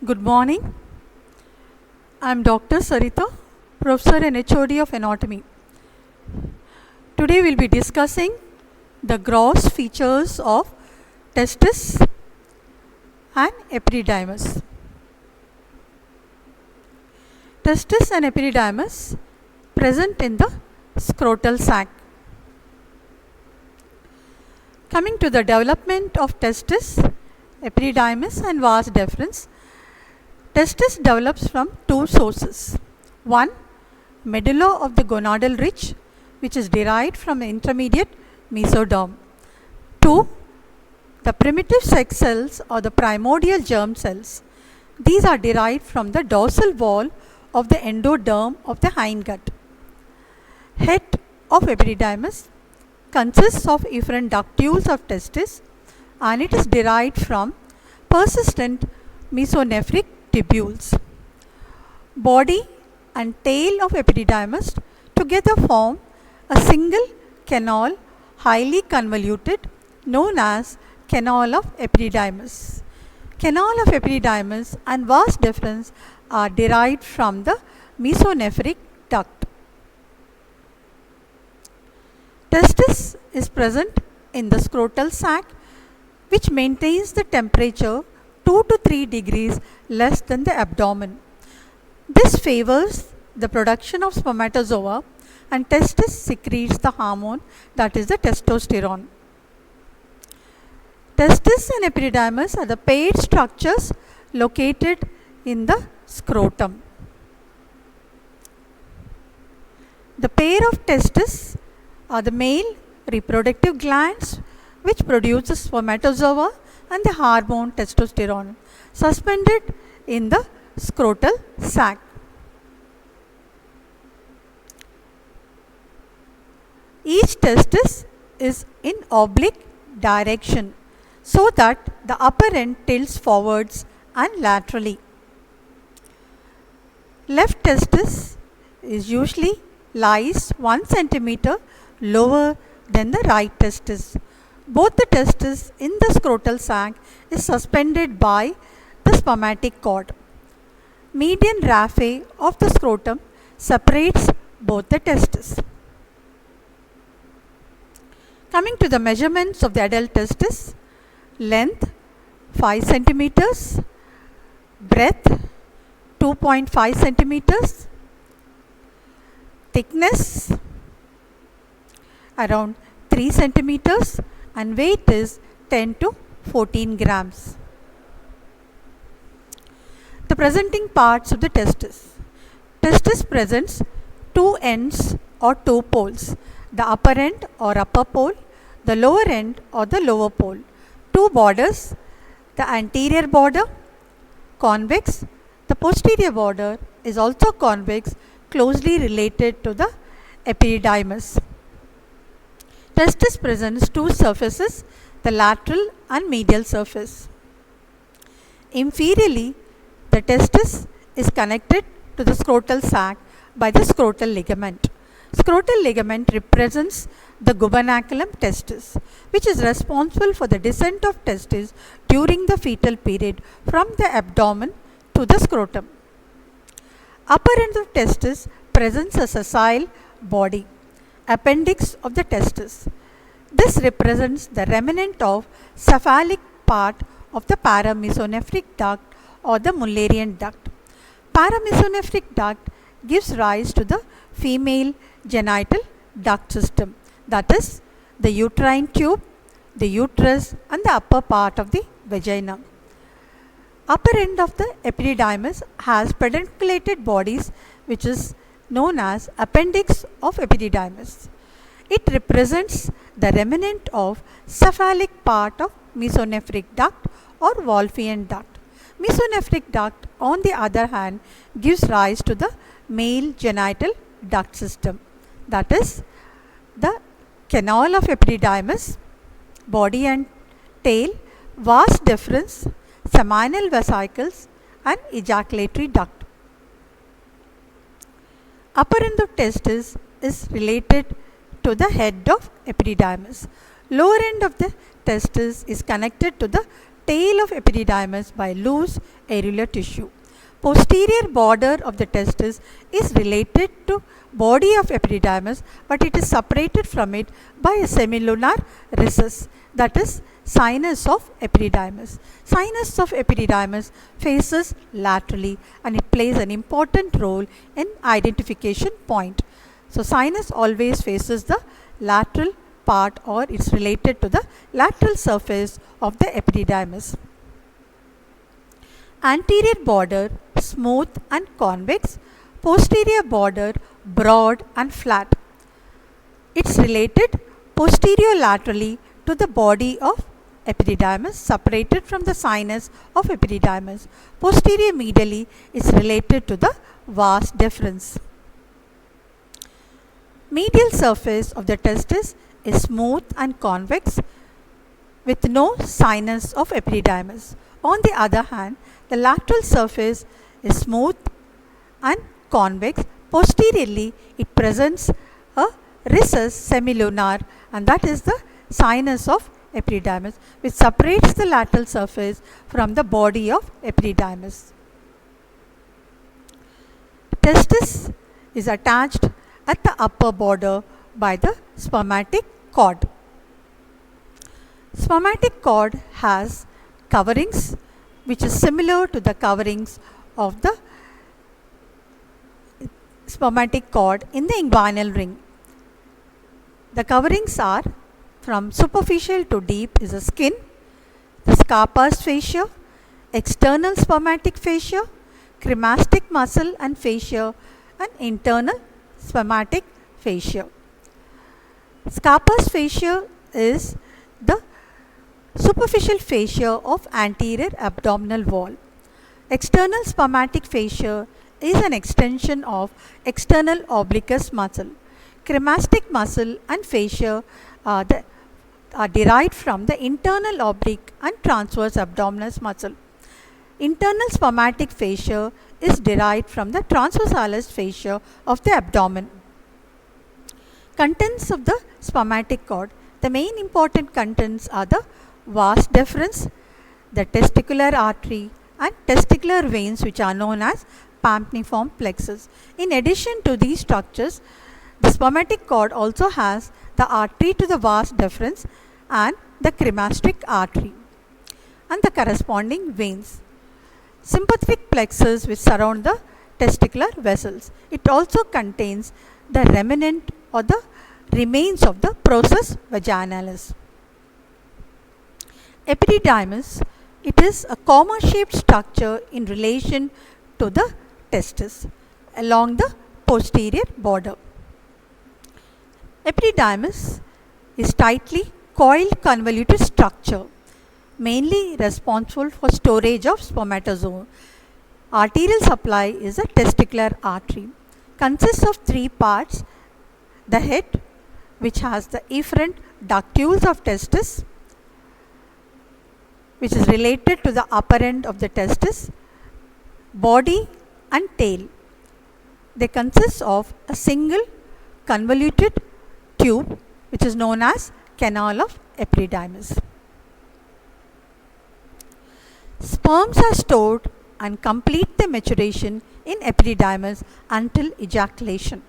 Good morning. I am Dr. Sarita, Professor and HOD of Anatomy. Today we will be discussing the gross features of testis and epididymis. Testis and epididymis present in the scrotal sac. Coming to the development of testis, epididymis and vas deferens, testis develops from two sources. One, medulla of the gonadal ridge, which is derived from the intermediate mesoderm. Two, the primitive sex cells or the primordial germ cells. These are derived from the dorsal wall of the endoderm of the hindgut. Head of epididymis consists of efferent ductules of testis and it is derived from persistent mesonephric tubules. Body and tail of epididymis together form a single canal highly convoluted known as canal of epididymis. Canal of epididymis and vas deferens are derived from the mesonephric duct. Testis is present in the scrotal sac which maintains the temperature 2 to 3 degrees less than the abdomen. This favors the production of spermatozoa and testis secretes the hormone that is the testosterone. Testis and epididymis are the paired structures located in the scrotum. The pair of testis are the male reproductive glands which produces spermatozoa and the hormone testosterone suspended in the scrotal sac. Each testis is in oblique direction so that the upper end tilts forwards and laterally. Left testis is usually lies 1 centimeter lower than the right testis. Both the testis in the scrotal sac is suspended by the spermatic cord. Median raphe of the scrotum separates both the testes. Coming to the measurements of the adult testis, length 5 centimeters, breadth 2.5 centimeters, thickness around 3 centimeters and weight is 10 to 14 grams. The presenting parts of the testis. Testis presents two ends or two poles, the upper end or upper pole, the lower end or the lower pole. Two borders, the anterior border convex, the posterior border is also convex, closely related to the epididymis. Testis presents two surfaces, the lateral and medial surface. Inferiorly, the testis is connected to the scrotal sac by the scrotal ligament. Scrotal ligament represents the gubernaculum testis, which is responsible for the descent of testis during the fetal period from the abdomen to the scrotum. Upper end of testis presents a sessile body, appendix of the testis. This represents the remnant of cephalic part of the paramesonephric duct or the Mullerian duct. Paramesonephric duct gives rise to the female genital duct system, that is the uterine tube, the uterus and the upper part of the vagina. Upper end of the epididymis has pedunculated bodies which is known as appendix of epididymis. It represents the remnant of cephalic part of mesonephric duct or Wolffian duct. Mesonephric duct on the other hand gives rise to the male genital duct system, that is the canal of epididymis, body and tail, vas deferens, seminal vesicles and ejaculatory duct. Upper end of testis is related to the head of epididymis. Lower end of the testis is connected to the tail of epididymis by loose areolar tissue. Posterior border of the testis is related to body of epididymis, but it is separated from it by a semilunar recess, that is sinus of epididymis. Sinus of epididymis faces laterally and it plays an important role in identification point. So sinus always faces the lateral part, or it's related to the lateral surface of the epididymis. Anterior border smooth and convex, posterior border broad and flat. It's related posterior laterally to the body of epididymis, separated from the sinus of epididymis. Posterior medially is related to the vas deferens. Medial surface of the testis is smooth and convex with no sinus of epididymis. On the other hand, the lateral surface is smooth and convex. Posteriorly, it presents a recess semilunar, and that is the sinus of epididymis, which separates the lateral surface from the body of epididymis. Testis is attached at the upper border by the spermatic cord. Spermatic cord has coverings which is similar to the coverings of the spermatic cord in the inguinal ring. The coverings are from superficial to deep is the skin, the Scarpa's fascia, external spermatic fascia, cremastic muscle and fascia, and internal spermatic fascia. Scarpa's fascia is the superficial fascia of anterior abdominal wall. External spermatic fascia is an extension of external obliquus muscle. Cremastic muscle and fascia are derived from the internal oblique and transverse abdominis muscle. Internal spermatic fascia is derived from the transversalis fascia of the abdomen. Contents of the spermatic cord. The main important contents are the vas deferens, the testicular artery, and testicular veins, which are known as pampniform plexus. In addition to these structures, the spermatic cord also has the artery to the vas deferens and the cremastic artery and the corresponding veins. Sympathetic plexus which surround the testicular vessels. It also contains the remnant or the remains of the process vaginalis. Epididymis, it is a comma-shaped structure in relation to the testis along the posterior border. Epididymis is tightly coiled convoluted structure, mainly responsible for storage of spermatozoa. Arterial supply is a testicular artery. Consists of three parts: the head, which has the efferent ductules of testis, which is related to the upper end of the testis, body and tail. They consist of a single convoluted tube which is known as canal of epididymis. Sperms are stored and complete their maturation in epididymis until ejaculation.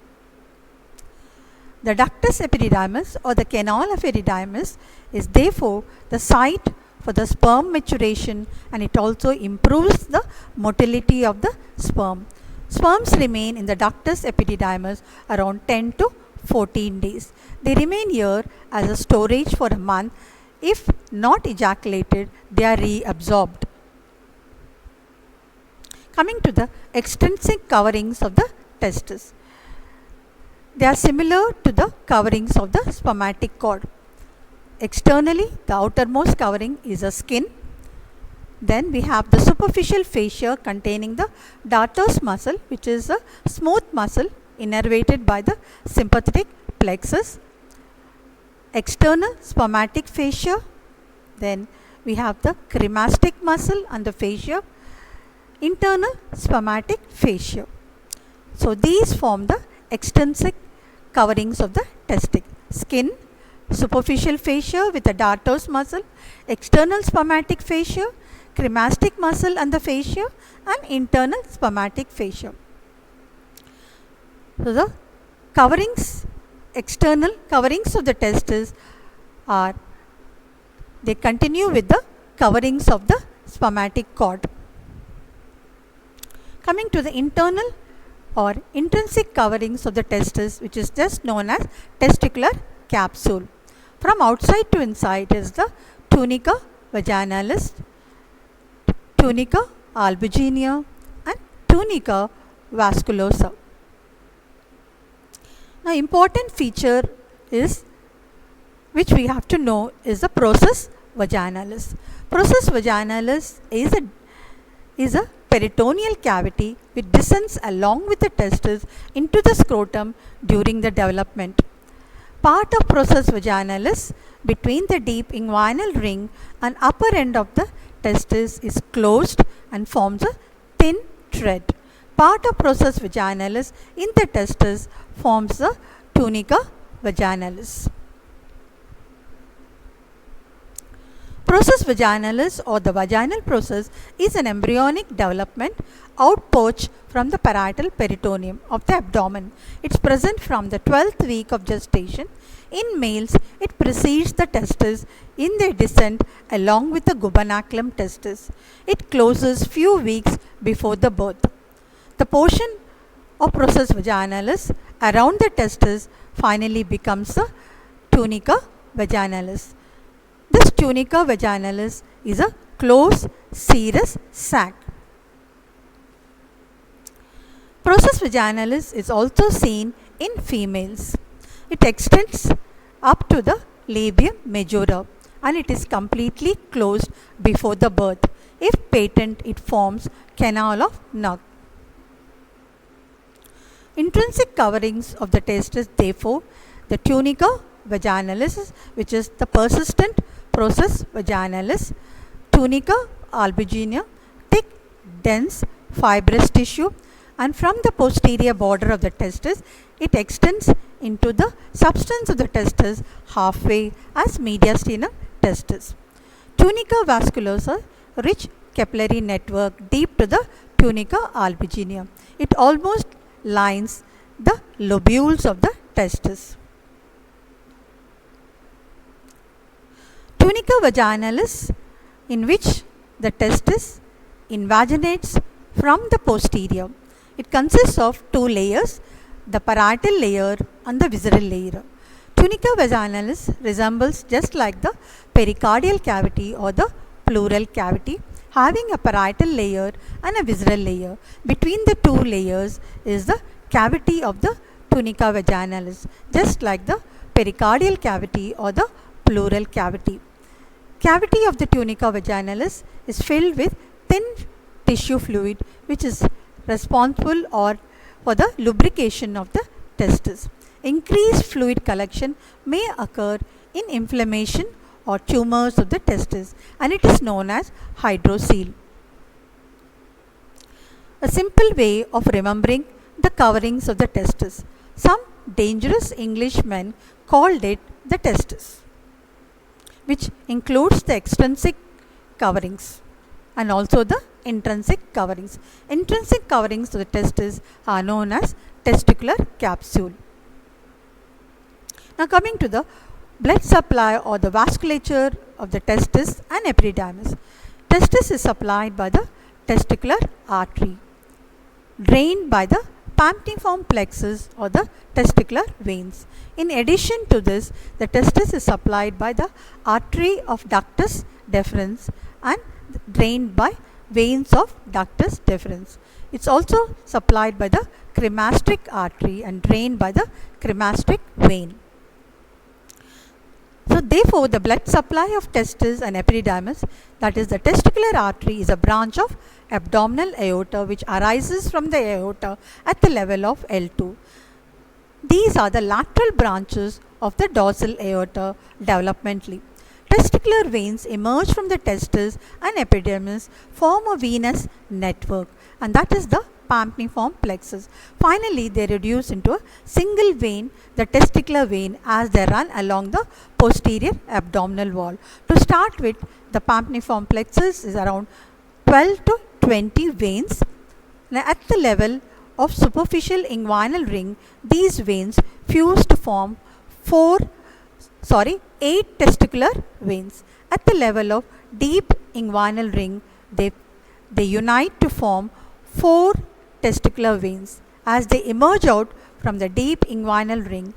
The ductus epididymis or the canal of epididymis is therefore the site for the sperm maturation, and it also improves the motility of the sperm. Sperms remain in the ductus epididymis around 10 to 14 days. They remain here as a storage for a month. If not ejaculated, they are reabsorbed. Coming to the extrinsic coverings of the testis. They are similar to the coverings of the spermatic cord. Externally, the outermost covering is a skin. Then we have the superficial fascia containing the dartos muscle, which is a smooth muscle innervated by the sympathetic plexus. External spermatic fascia. Then we have the cremastic muscle and the fascia. Internal spermatic fascia. So these form the extrinsic coverings of the testicle: skin, superficial fascia with a dartos muscle, external spermatic fascia, cremastic muscle and the fascia, and internal spermatic fascia. So the coverings, external coverings of the testes they continue with the coverings of the spermatic cord. Coming to the internal or intrinsic coverings of the testes, which is just known as testicular capsule. From outside to inside is the tunica vaginalis, tunica albuginea, and tunica vasculosa. Now, important feature is which we have to know is the process vaginalis. Process vaginalis is a peritoneal cavity which descends along with the testes into the scrotum during the development. Part of process vaginalis between the deep inguinal ring and upper end of the testis is closed and forms a thin thread. Part of process vaginalis in the testis forms the tunica vaginalis. Process vaginalis or the vaginal process is an embryonic development outpouch from the parietal peritoneum of the abdomen. It is present from the 12th week of gestation. In males, it precedes the testes in their descent along with the gubernaculum testis. It closes few weeks before the birth. The portion of process vaginalis around the testis finally becomes the tunica vaginalis. This tunica vaginalis is a closed serous sac. Process vaginalis is also seen in females. It extends up to the labia majora and it is completely closed before the birth. If patent, it forms canal of Nag. Intrinsic coverings of the testis, therefore, the tunica vaginalis, which is the persistent process vaginalis, tunica albuginea, thick, dense, fibrous tissue, and from the posterior border of the testis, it extends into the substance of the testis halfway as mediastinum testis. Tunica vasculosa, rich capillary network deep to the tunica albuginea. It almost lines the lobules of the testis. Tunica vaginalis, in which the testis invaginates from the posterior. It consists of two layers, the parietal layer and the visceral layer. Tunica vaginalis resembles just like the pericardial cavity or the pleural cavity, having a parietal layer and a visceral layer. Between the two layers is the cavity of the tunica vaginalis, just like the pericardial cavity or the pleural cavity. Cavity of the tunica vaginalis is filled with thin tissue fluid which is responsible for the lubrication of the testis. Increased fluid collection may occur in inflammation or tumors of the testis and it is known as hydrocele. A simple way of remembering the coverings of the testis. Some dangerous Englishmen called it the testis, which includes the extrinsic coverings and also the intrinsic coverings. Intrinsic coverings of the testis are known as testicular capsule. Now coming to the blood supply or the vasculature of the testis and epididymis. Testis is supplied by the testicular artery, drained by the pamptiform plexus or the testicular veins. In addition to this, the testis is supplied by the artery of ductus deferens and drained by veins of ductus deferens. It is also supplied by the cremasteric artery and drained by the cremasteric vein. So therefore, the blood supply of testis and epididymis, that is the testicular artery, is a branch of abdominal aorta which arises from the aorta at the level of L2. These are the lateral branches of the dorsal aorta developmentally. Testicular veins emerge from the testis and epididymis, form a venous network, and that is the pampniform plexus. Finally, they reduce into a single vein, the testicular vein, as they run along the posterior abdominal wall. To start with, the pampniform plexus is around 12 to 20 veins. Now, at the level of superficial inguinal ring, these veins fuse to form 8 testicular veins. At the level of deep inguinal ring, they unite to form 4 testicular veins. As they emerge out from the deep inguinal ring,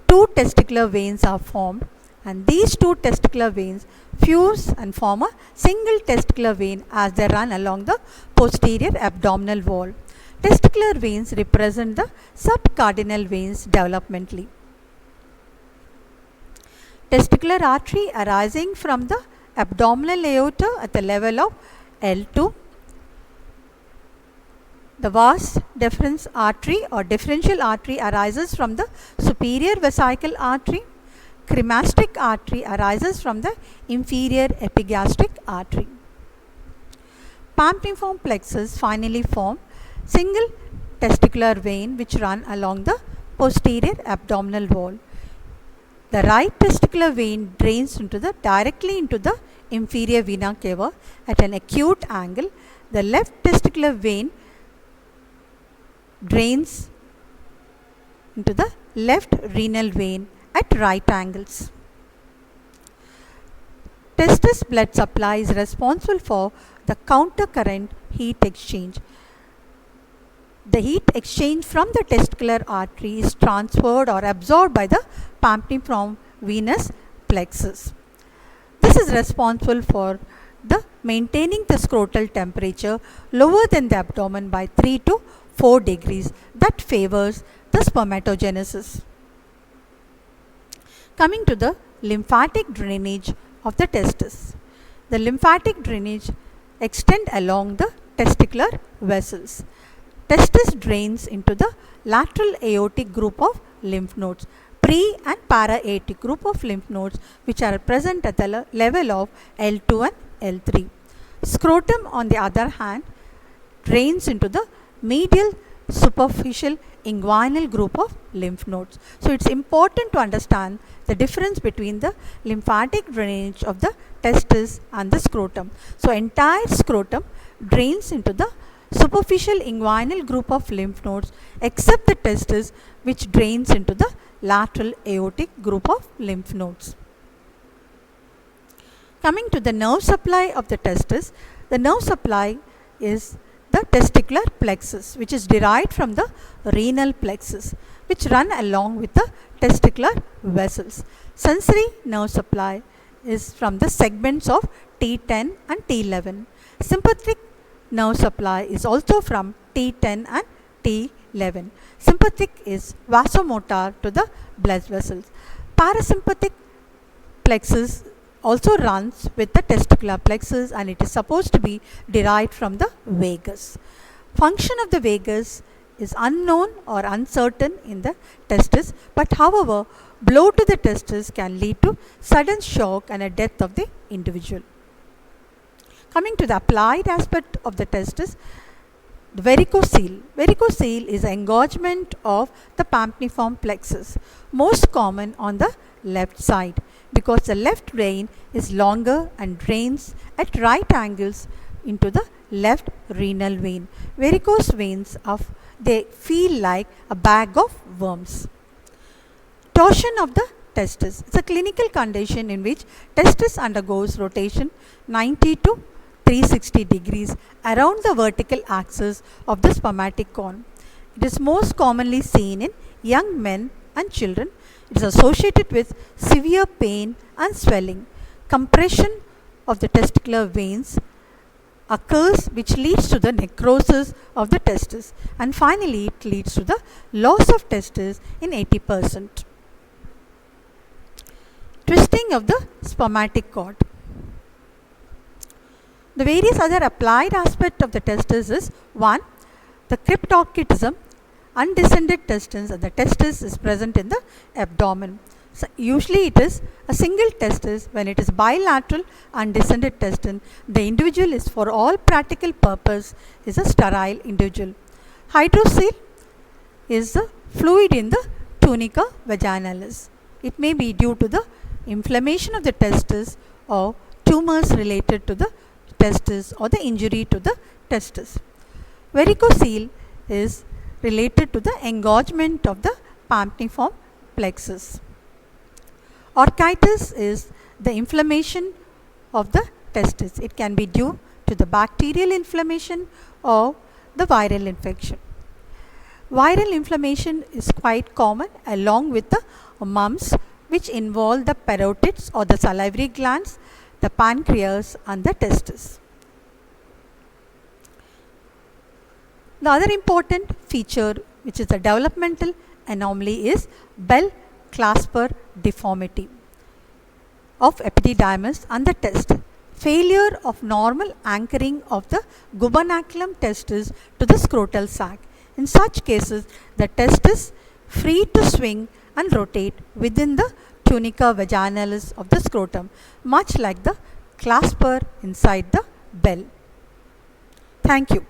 2 testicular veins are formed, and these 2 testicular veins fuse and form a single testicular vein as they run along the posterior abdominal wall. Testicular veins represent the subcardinal veins developmentally. Testicular artery arising from the abdominal aorta at the level of L2. The vas deferens artery or differential artery arises from the superior vesical artery. Cremasteric artery arises from the inferior epigastric artery. Pampniform plexus finally form single testicular vein which run along the posterior abdominal wall. The right testicular vein drains directly into the inferior vena cava at an acute angle. The left testicular vein drains into the left renal vein at right angles. Testis blood supply is responsible for the countercurrent heat exchange. The heat exchange from the testicular artery is transferred or absorbed by the pampniform venous plexus. This is responsible for the maintaining the scrotal temperature lower than the abdomen by 3 to 4 degrees that favors the spermatogenesis. Coming to the lymphatic drainage of the testis. The lymphatic drainage extends along the testicular vessels. Testis drains into the lateral aortic group of lymph nodes, pre and para-aortic group of lymph nodes which are present at the level of L2 and L3. Scrotum, on the other hand, drains into the medial superficial inguinal group of lymph nodes. So, it is important to understand the difference between the lymphatic drainage of the testis and the scrotum. So, entire scrotum drains into the superficial inguinal group of lymph nodes except the testis which drains into the lateral aortic group of lymph nodes. Coming to the nerve supply of the testis, the nerve supply is the testicular plexus which is derived from the renal plexus which run along with the testicular vessels. Sensory nerve supply is from the segments of T10 and T11. Sympathetic nerve supply is also from T10 and T11. Sympathetic is vasomotor to the blood vessels. Parasympathetic plexus also runs with the testicular plexus and it is supposed to be derived from the vagus. Function of the vagus is unknown or uncertain in the testis, but however, blow to the testis can lead to sudden shock and a death of the individual. Coming to the applied aspect of the testis, the varicocele. Varicocele is engorgement of the pampniform plexus, most common on the left side because the left vein is longer and drains at right angles into the left renal vein. Varicose veins they feel like a bag of worms. Torsion of the testis. It's a clinical condition in which testis undergoes rotation 90 to 360 degrees around the vertical axis of the spermatic cone. It is most commonly seen in young men and children. It is associated with severe pain and swelling. Compression of the testicular veins occurs which leads to the necrosis of the testis, and finally it leads to the loss of testis in 80%. Twisting of the spermatic cord. The various other applied aspect of the testis is 1. The cryptorchidism, undescended testis, and the testis is present in the abdomen. So usually it is a single testis. When it is bilateral and descended testis, the individual is for all practical purpose is a sterile individual. Hydrocele is the fluid in the tunica vaginalis. It may be due to the inflammation of the testis or tumors related to the testis or the injury to the testis. Varicocele is related to the engorgement of the pampiniform plexus. Orchitis is the inflammation of the testis. It can be due to the bacterial inflammation or the viral infection. Viral inflammation is quite common along with the mumps, which involve the parotids or the salivary glands, the pancreas and the testis. The other important feature, which is a developmental anomaly, is bell clasper deformity of epididymis and the test. Failure of normal anchoring of the gubernaculum testis to the scrotal sac. In such cases, the test is free to swing and rotate within the tunica vaginalis of the scrotum, much like the clasper inside the bell. Thank you.